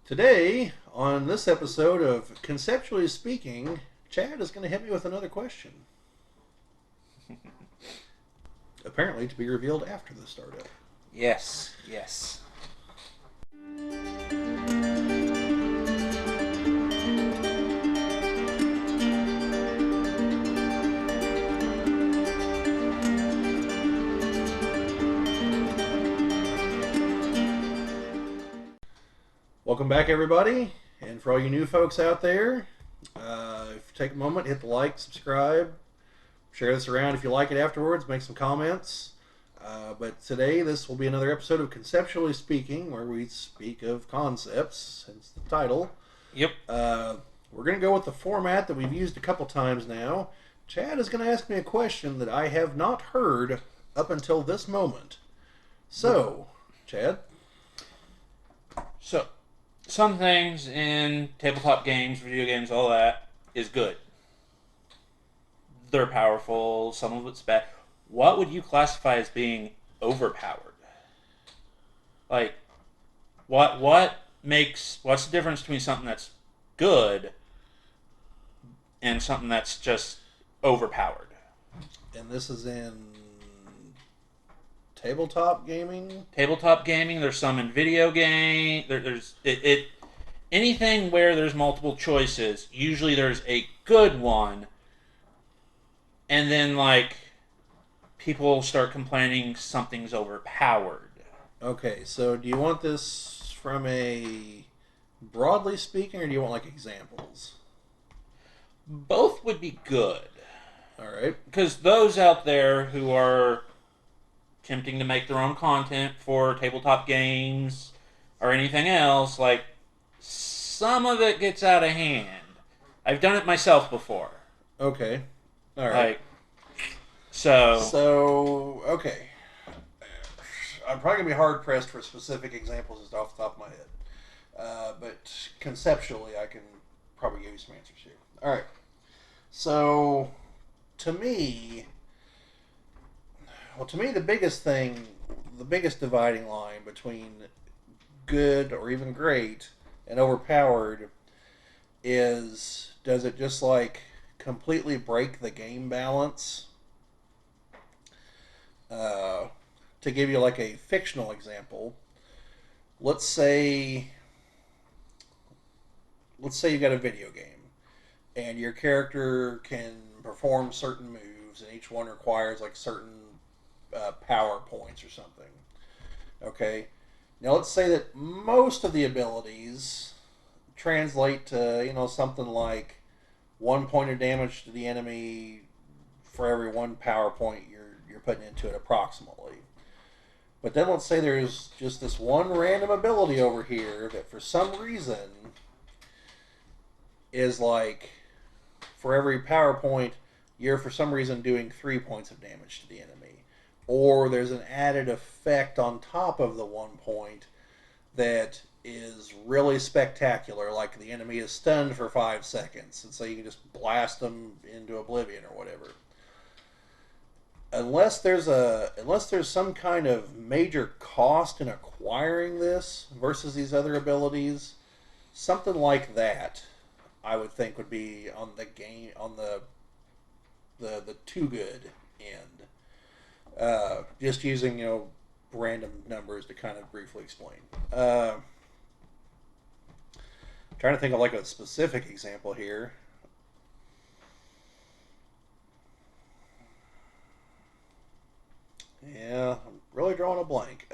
Today, on this episode of Conceptually Speaking, Chad is going to hit me with another question. Apparently to be revealed after the startup. Yes. Welcome back, everybody. And for all you new folks out there, if you take a moment, hit the like, subscribe, share this around if you like it afterwards, make some comments. But today, this will be another episode of Conceptually Speaking, where we speak of concepts, hence the title. Yep. We're going to go with the format that we've used a couple times now. Chad is going to ask me a question that I have not heard up until this moment. So, Chad? So, some things in tabletop games, video games, all that is good. They're powerful. Some of it's bad. What would you classify as being overpowered? Like, what's the difference between something that's good and something that's just overpowered? And this is in tabletop gaming? Tabletop gaming. There's some in video game. There's anything where there's multiple choices. Usually there's a good one, and then people start complaining something's overpowered. Okay, so do you want this from a broadly speaking, or do you want examples? Both would be good. All right. Because those out there who are attempting to make their own content for tabletop games or anything else, some of it gets out of hand. I've done it myself before. Okay. All right. Okay. I'm probably going to be hard pressed for specific examples just off the top of my head. But conceptually, I can probably give you some answers here. All right. So, to me, the biggest dividing line between good or even great and overpowered is, does it just completely break the game balance? To give you a fictional example, let's say you got a video game and your character can perform certain moves and each one requires certain power points or something. Okay, now let's say that most of the abilities translate to something like 1 point of damage to the enemy for every 1 power point you're putting into it approximately. But then let's say there's just this one random ability over here that for some reason is for every power point you're for some reason doing 3 points of damage to the enemy. Or there's an added effect on top of the 1 point that is really spectacular, like the enemy is stunned for 5 seconds, and so you can just blast them into oblivion or whatever. Unless there's some kind of major cost in acquiring this versus these other abilities, something like that, I would think would be on the too good end. Just using random numbers to kind of briefly explain. Trying to think of a specific example here. Yeah, I'm really drawing a blank.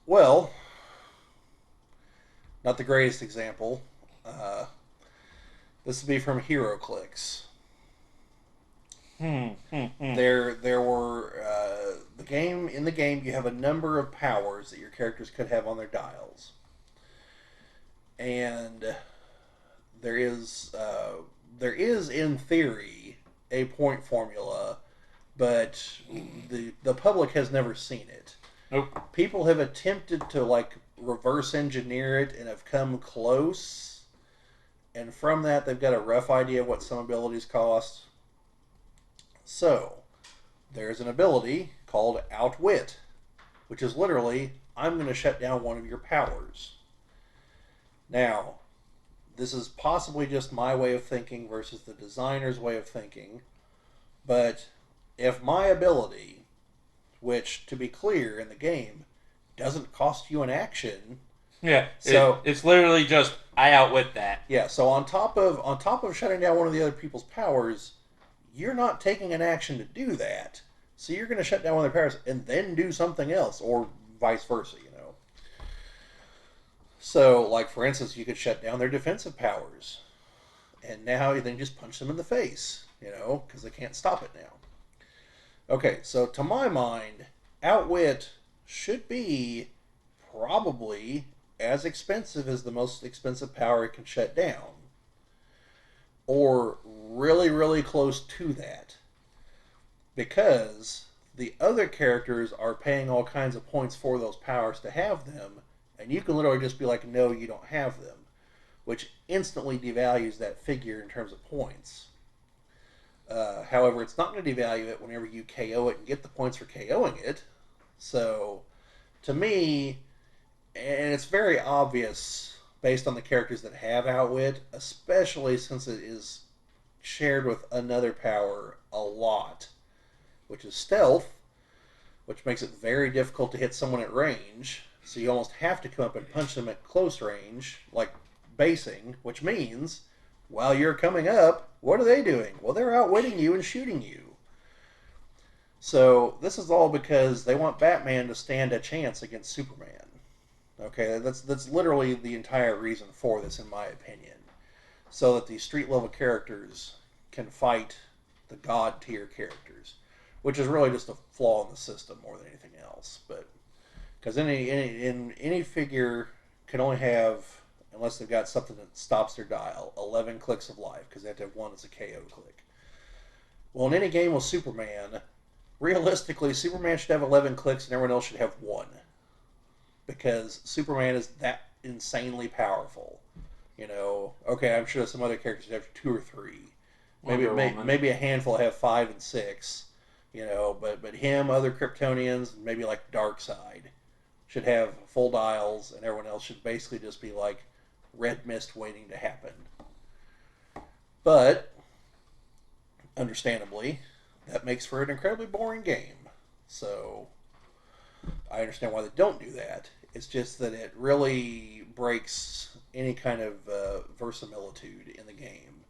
Well, not the greatest example. This would be from HeroClix. There were in the game you have a number of powers that your characters could have on their dials, and there is in theory a point formula, but the public has never seen it. Nope. People have attempted to reverse engineer it and have come close, and from that they've got a rough idea of what some abilities cost. So there's an ability called Outwit, which is literally I'm going to shut down one of your powers. Now, this is possibly just my way of thinking versus the designer's way of thinking, but if my ability, which, to be clear, in the game, doesn't cost you an action. Yeah, So it's literally just I outwit that. yeah, so on top of shutting down one of the other people's powers, you're not taking an action to do that. So you're going to shut down one of their powers and then do something else, or vice versa, you know. So, like for instance, you could shut down their defensive powers, and now you then just punch them in the face, you know, because they can't stop it now. Okay, so to my mind, outwit should be probably as expensive as the most expensive power it can shut down, or really, really close to that, because the other characters are paying all kinds of points for those powers to have them, and you can literally just be like, no, you don't have them, which instantly devalues that figure in terms of points. However, it's not going to devalue it whenever you KO it and get the points for KOing it. So, to me, and it's very obvious based on the characters that have Outwit, especially since it is shared with another power a lot, which is Stealth, which makes it very difficult to hit someone at range. So you almost have to come up and punch them at close range, like basing, which means while you're coming up, what are they doing? Well, they're outwitting you and shooting you. So this is all because they want Batman to stand a chance against Superman. Okay, that's literally the entire reason for this, in my opinion, so that the street level characters can fight the god tier characters, which is really just a flaw in the system more than anything else. But because any figure can only have, unless they've got something that stops their dial, 11 clicks of life, because they have to have one as a KO click. Well, in any game with Superman, realistically, Superman should have 11 clicks and everyone else should have one, because Superman is that insanely powerful. You know, okay, I'm sure some other characters have 2 or 3. Maybe a handful have 5 and 6. You know, but him, other Kryptonians, maybe like Darkseid, should have full dials, and everyone else should basically just be like red mist waiting to happen. But understandably, that makes for an incredibly boring game. So I understand why they don't do that. It's just that it really breaks any kind of verisimilitude in the game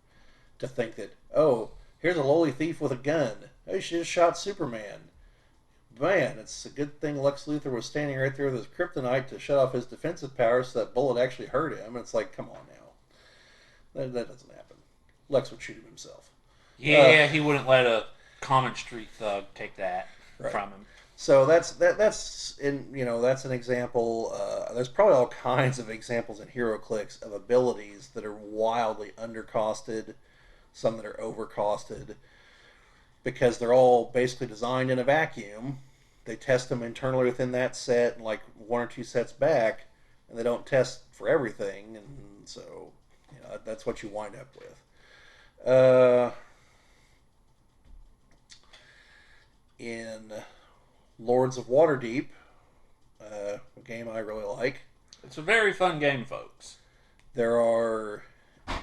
to think that, oh, here's a lowly thief with a gun. Oh, she just shot Superman. Man, it's a good thing Lex Luthor was standing right there with his kryptonite to shut off his defensive powers so that bullet actually hurt him. It's like, come on now. That doesn't happen. Lex would shoot him himself. Yeah, he wouldn't let a common street thug take that from him. So that's an example. There's probably all kinds of examples in HeroClix of abilities that are wildly undercosted, some that are overcosted, because they're all basically designed in a vacuum. They test them internally within that set and like 1 or 2 sets back, and they don't test for everything, and so that's what you wind up with. In Lords of Waterdeep, a game I really like, it's a very fun game, folks. There are,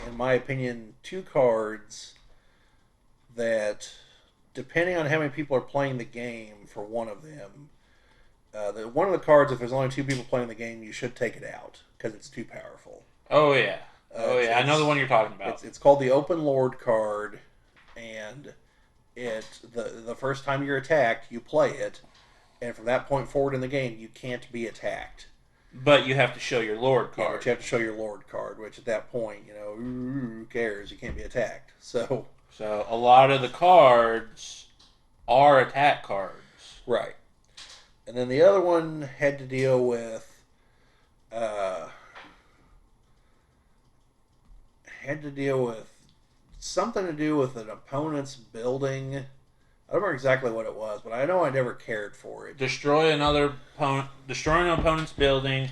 in my opinion, 2 cards that, depending on how many people are playing the game for one of them, one of the cards, if there's only 2 people playing the game, you should take it out because it's too powerful. Oh yeah, I know the one you're talking about. It's called the Open Lord card, and the first time you're attacked, you play it, and from that point forward in the game, you can't be attacked. But you have to show your Lord card. Yeah, but you have to show your Lord card, which at that point, who cares? You can't be attacked. So a lot of the cards are attack cards. Right. And then the other one had to deal with something to do with an opponent's building. I don't remember exactly what it was, but I know I never cared for it. Destroy an opponent's building,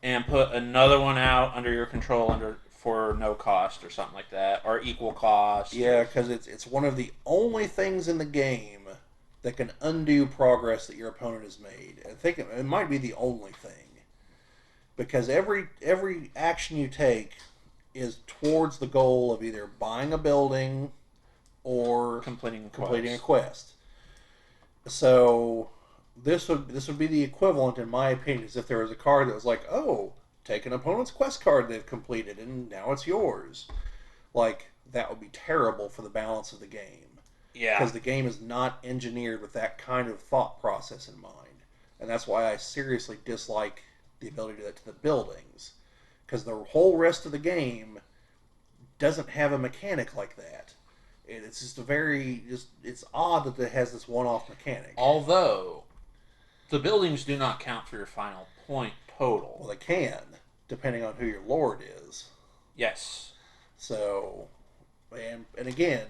and put another one out under your control for no cost or something like that, or equal cost. Yeah, because it's one of the only things in the game that can undo progress that your opponent has made. I think it might be the only thing, because every action you take is towards the goal of either buying a building or completing a quest. So this would be the equivalent, in my opinion, as if there was a card that was like, oh, take an opponent's quest card they've completed and now it's yours. Like, that would be terrible for the balance of the game. Yeah. Because the game is not engineered with that kind of thought process in mind. And that's why I seriously dislike the ability to do that to the buildings. Because the whole rest of the game doesn't have a mechanic like that. It's just it's odd that it has this one-off mechanic. Although, the buildings do not count for your final point total. Well, they can, depending on who your lord is. Yes. So, and again,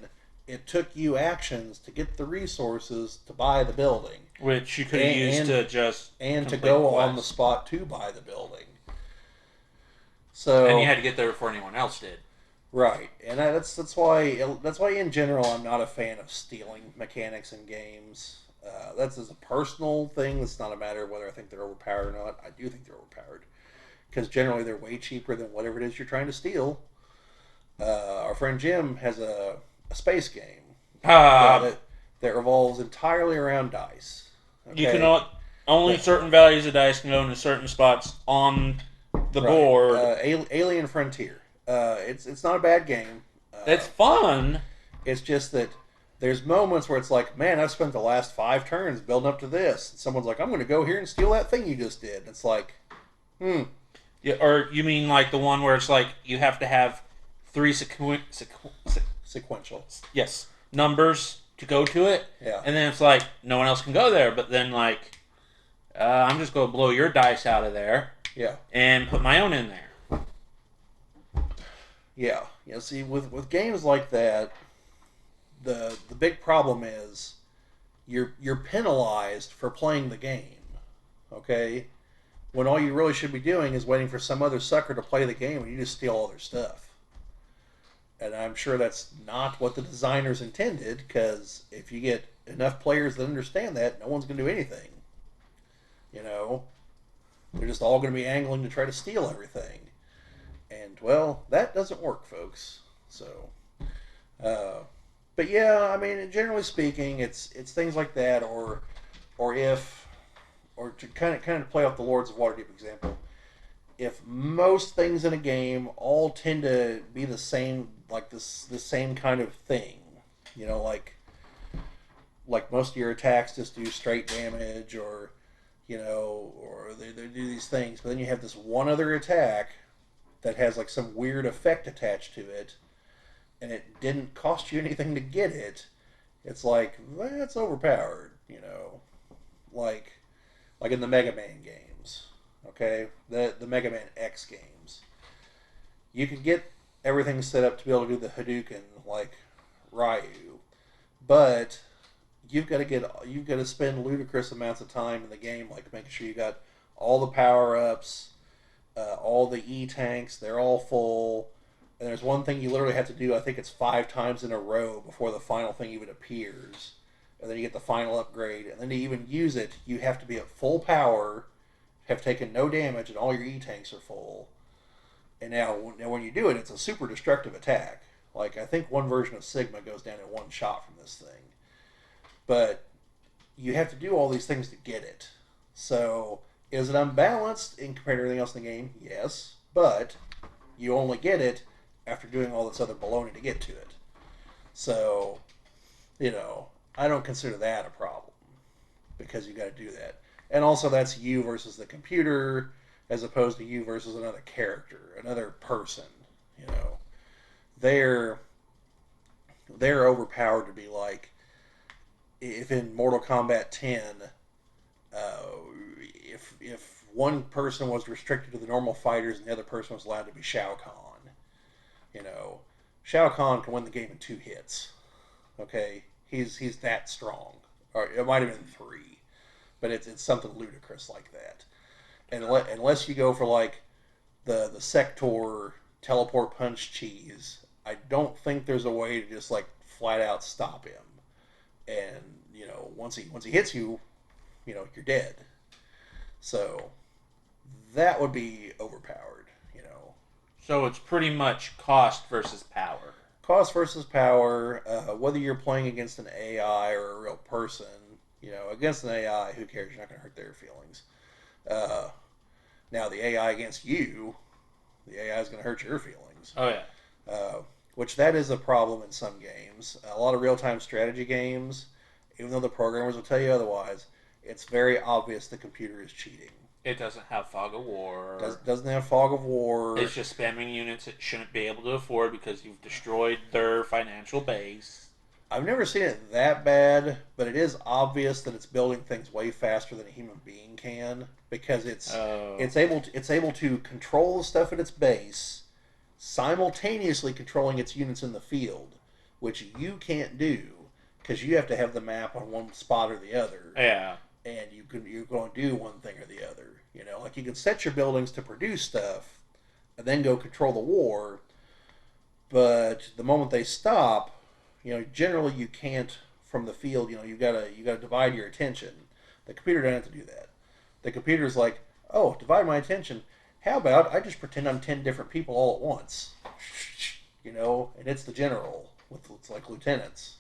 it took you actions to get the resources to buy the building. Which you could have used to just and to go on the spot to buy the building. So, and you had to get there before anyone else did. Right, and that's why in general I'm not a fan of stealing mechanics in games. That's as a personal thing. It's not a matter of whether I think they're overpowered or not. I do think they're overpowered because generally they're way cheaper than whatever it is you're trying to steal. Our friend Jim has a space game that revolves entirely around dice. Okay? You cannot only certain values of dice can go into certain spots on the board. Alien Frontier. It's not a bad game. It's fun. It's just that there's moments where it's like, man, I've spent the last 5 turns building up to this. And someone's like, I'm going to go here and steal that thing you just did. And it's like, Yeah, or you mean like the one where it's like you have to have 3 sequential. Yes, numbers to go to it. Yeah. And then it's like no one else can go there. But then like, I'm just going to blow your dice out of there. Yeah. And put my own in there. Yeah. See, with games like that, the big problem is you're penalized for playing the game. Okay? When all you really should be doing is waiting for some other sucker to play the game and you just steal all their stuff. And I'm sure that's not what the designers intended, because if you get enough players that understand that, no one's going to do anything. You know? They're just all going to be angling to try to steal everything. And, well, that doesn't work, folks. So, but yeah, I mean, generally speaking, it's things like that, or to kind of play off the Lords of Waterdeep example, if most things in a game all tend to be the same, like the same kind of thing, you know, like most of your attacks just do straight damage, or you know, or they do these things, but then you have this one other attack that has like some weird effect attached to it, and it didn't cost you anything to get it. It's like, that's overpowered, you know, like in the Mega Man games, okay, the Mega Man X games. You can get everything set up to be able to do the Hadouken like Ryu, but you've got to spend ludicrous amounts of time in the game, like making sure you got all the power ups. All the E-tanks, they're all full. And there's one thing you literally have to do, I think it's 5 times in a row before the final thing even appears. And then you get the final upgrade. And then to even use it, you have to be at full power, have taken no damage, and all your E-tanks are full. And now when you do it, it's a super destructive attack. Like, I think one version of Sigma goes down in one shot from this thing. But you have to do all these things to get it. So, is it unbalanced in compared to everything else in the game? Yes. But you only get it after doing all this other baloney to get to it. So, you know, I don't consider that a problem, because you got to do that. And also, that's you versus the computer, as opposed to you versus another character, another person. You know, they're overpowered to be like, if in Mortal Kombat 10, if one person was restricted to the normal fighters and the other person was allowed to be Shao Kahn, you know, Shao Kahn can win the game in 2 hits. Okay, he's that strong. Or it might have been 3, but it's something ludicrous like that. And unless you go for like the Sector teleport punch cheese, I don't think there's a way to just like flat out stop him. And once he hits you, you're dead. So that would be overpowered. So it's pretty much cost versus power. Cost versus power. Whether you're playing against an AI or a real person, against an AI, who cares? You're not going to hurt their feelings. Uh, Now the AI against you, the AI is going to hurt your feelings. Oh yeah. Uh, which that is a problem in some games. A lot of real-time strategy games, even though the programmers will tell you otherwise, it's very obvious the computer is cheating. It doesn't have fog of war. Doesn't have fog of war. It's just spamming units it shouldn't be able to afford because you've destroyed their financial base. I've never seen it that bad, but it is obvious that it's building things way faster than a human being can because it's able to control the stuff at its base, simultaneously controlling its units in the field, which you can't do because you have to have the map on one spot or the other. Yeah. And you're going to do one thing or the other. Like you can set your buildings to produce stuff, and then go control the war. But the moment they stop, generally you can't from the field. You gotta divide your attention. The computer doesn't have to do that. The computer's like, oh, divide my attention. How about I just pretend I'm 10 different people all at once? And it's the general with it's like lieutenants.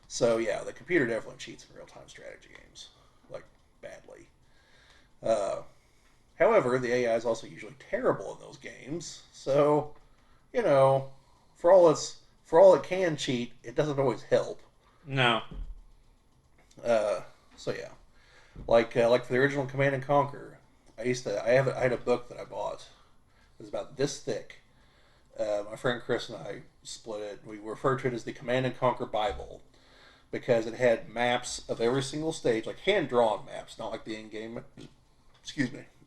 So yeah, the computer definitely cheats in real-time strategy games, like badly. However, the AI is also usually terrible in those games. So, for all it can cheat, it doesn't always help. No. So yeah, like for the original Command and Conquer, I had a book that I bought. It was about this thick. My friend Chris and I split it. We referred to it as the Command and Conquer Bible, because it had maps of every single stage, like hand-drawn maps, not like the in-game,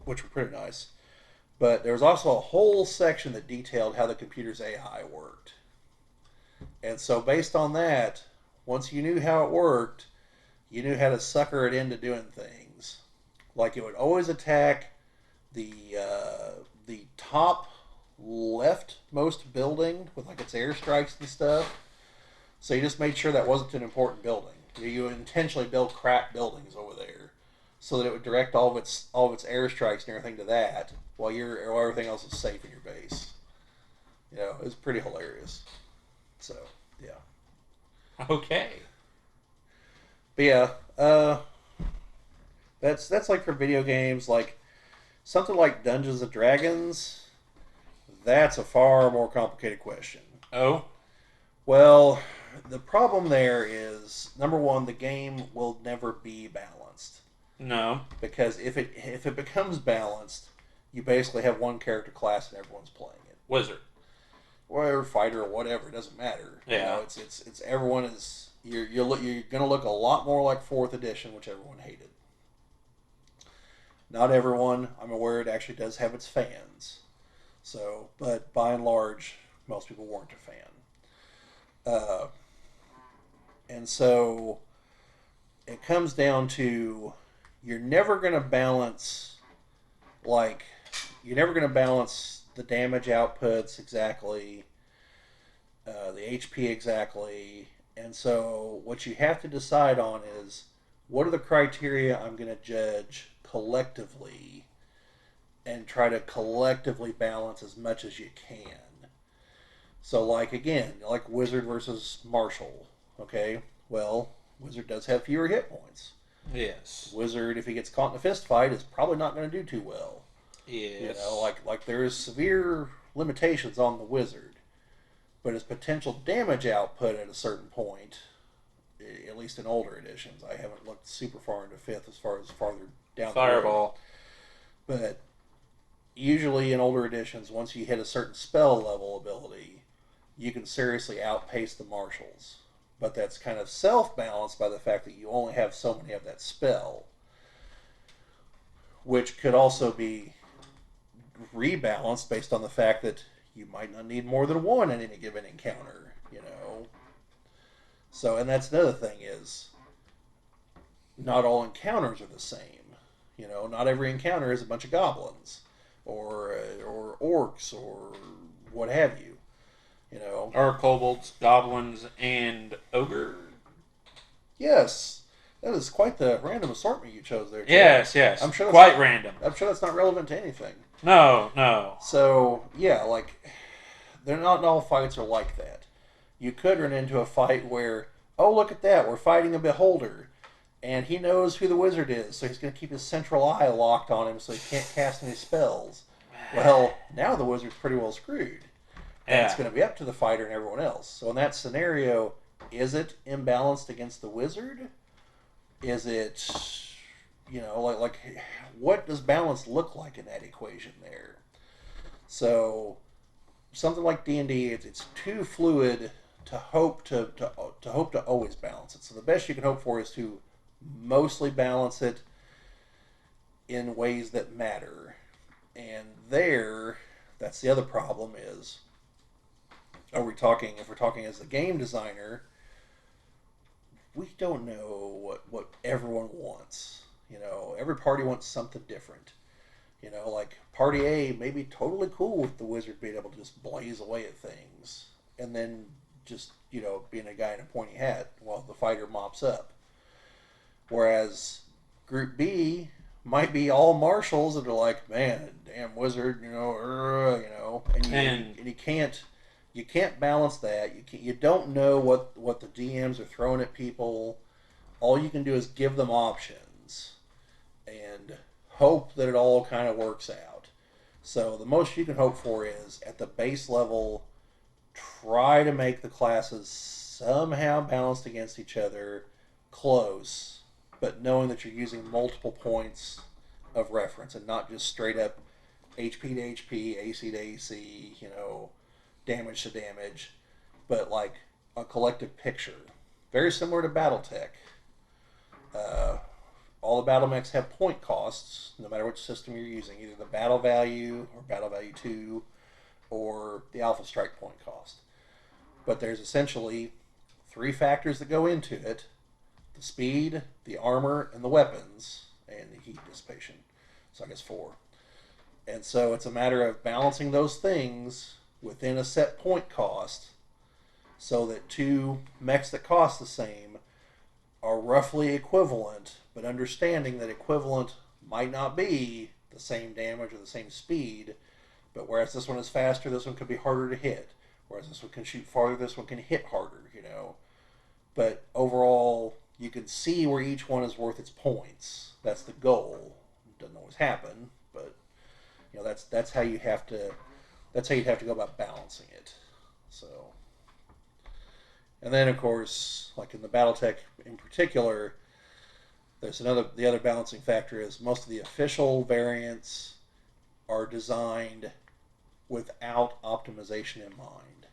which were pretty nice. But there was also a whole section that detailed how the computer's AI worked. And so based on that, once you knew how it worked, you knew how to sucker it into doing things. Like it would always attack the top leftmost building with like its airstrikes and stuff. So you just made sure that wasn't an important building. You intentionally build crap buildings over there, so that it would direct all of its airstrikes and everything to that, while everything else is safe in your base. It was pretty hilarious. So yeah. Okay. But yeah, that's like for video games, like something like Dungeons and Dragons. That's a far more complicated question. Oh. Well, the problem there is, number one, the game will never be balanced. No. Because if it becomes balanced, you basically have one character class and everyone's playing it. Wizard. Or fighter or whatever, it doesn't matter. Yeah. It's everyone is you're gonna look a lot more like 4th edition, which everyone hated. Not everyone, I'm aware, it actually does have its fans. So, but by and large, most people weren't a fan. And so it comes down to you're never going to balance the damage outputs exactly, the HP exactly. And so what you have to decide on is, what are the criteria I'm going to judge collectively and try to collectively balance as much as you can. So like Wizard versus Marshall. Okay, well, Wizard does have fewer hit points. Yes. Wizard, if he gets caught in a fist fight, is probably not going to do too well. Yes. Like there is severe limitations on the Wizard, but his potential damage output at a certain point, at least in older editions, I haven't looked super far into 5th as far as farther down Fireball. the road. But usually in older editions, once you hit a certain spell level ability, you can seriously outpace the marshals. But that's kind of self-balanced by the fact that you only have so many of that spell, which could also be rebalanced based on the fact that you might not need more than one in any given encounter, So, and that's another thing is, not all encounters are the same. Not every encounter is a bunch of goblins, or orcs, or what have you. Or kobolds, goblins, and ogre. Yes, that is quite the random assortment you chose there, Joe. Yes, yes. I'm sure that's Quite not, random. I'm sure that's not relevant to anything. No, no. So yeah, like they're not all fights are like that. You could run into a fight where, oh look at that, we're fighting a beholder, and he knows who the wizard is, so he's going to keep his central eye locked on him so he can't cast any spells. Well, now the wizard's pretty well screwed, and it's Yeah. going to be up to the fighter and everyone else. So in that scenario, is it imbalanced against the wizard? Is it, like what does balance look like in that equation there? So something like D&D, it's too fluid to hope to always balance it. So the best you can hope for is to mostly balance it in ways that matter. And there, that's the other problem is, if we're talking as a game designer, we don't know what everyone wants. Every party wants something different. Like party A may be totally cool with the wizard being able to just blaze away at things, and then just being a guy in a pointy hat while the fighter mops up. Whereas Group B might be all marshals that are like, man, damn wizard, and you can't balance that. You don't know what the DMs are throwing at people. All you can do is give them options and hope that it all kind of works out. So the most you can hope for is at the base level, try to make the classes somehow balanced against each other, close, but knowing that you're using multiple points of reference and not just straight up HP to HP, AC to AC, damage to damage, but like a collective picture. Very similar to Battletech. Uh, all the battle mechs have point costs, no matter which system you're using, either the battle value or battle value 2 or the alpha strike point cost. But there's essentially three factors that go into it: the speed, the armor, and the weapons, and the heat dissipation. So I guess four. And so it's a matter of balancing those things within a set point cost so that two mechs that cost the same are roughly equivalent, but understanding that equivalent might not be the same damage or the same speed, but whereas this one is faster, this one could be harder to hit. Whereas this one can shoot farther, this one can hit harder. But overall, you can see where each one is worth its points. That's the goal. It doesn't always happen, but that's how you have to go about balancing it. So, and then of course, like in the BattleTech in particular, the other balancing factor is most of the official variants are designed without optimization in mind.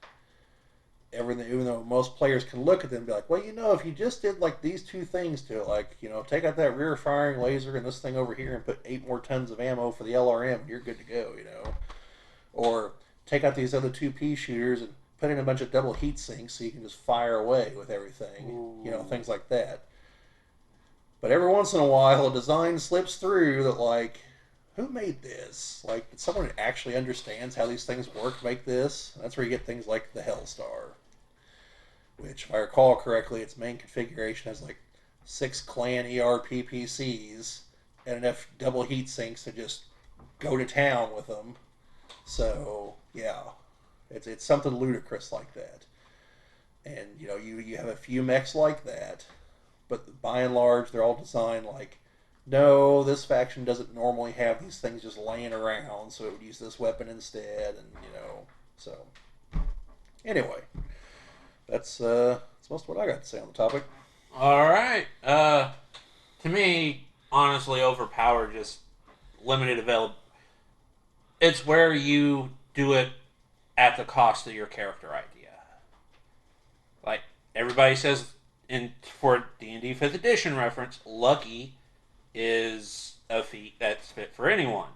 Everything, even though most players can look at them and be like, well, if you just did like these two things to it, like, take out that rear firing laser and this thing over here and put 8 more tons of ammo for the LRM, and you're good to go. Or take out these other two pea shooters and put in a bunch of double heat sinks so you can just fire away with everything. Ooh. Things like that. But every once in a while, a design slips through that, like, who made this? Like, did someone who actually understands how these things work make this? And that's where you get things like the Hellstar, which, if I recall correctly, its main configuration has like 6 clan ERP PCs and enough double heat sinks to just go to town with them. So yeah, it's something ludicrous like that. And you have a few mechs like that, but by and large they're all designed like, no, this faction doesn't normally have these things just laying around, so it would use this weapon instead, and so anyway, that's most of what I got to say on the topic. All right. To me, honestly, Overpowered, just limited available. It's where you do it at the cost of your character idea. Like everybody says for D&D 5th edition reference, lucky is a feat that's fit for anyone.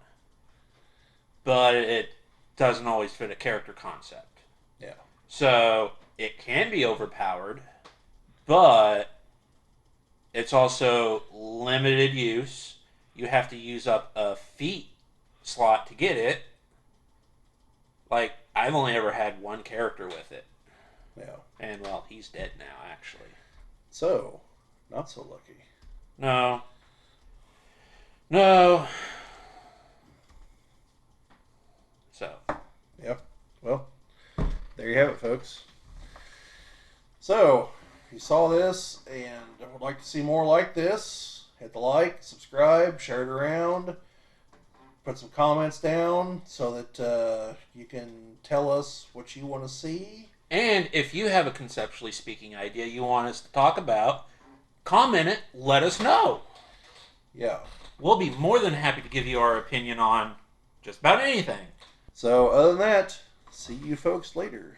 But it doesn't always fit a character concept. Yeah. So it can be overpowered, but it's also limited use. You have to use up a feat slot to get it. Like, I've only ever had one character with it. Yeah. And, well, he's dead now, actually. So, Not so lucky. No. No. So. Yep. Well, there you have it, folks. So, if you saw this and would like to see more like this, hit the like, subscribe, share it around, put some comments down so that you can tell us what you want to see. And if you have a conceptually speaking idea you want us to talk about, comment it, let us know. Yeah. We'll be more than happy to give you our opinion on just about anything. So, other than that, see you folks later.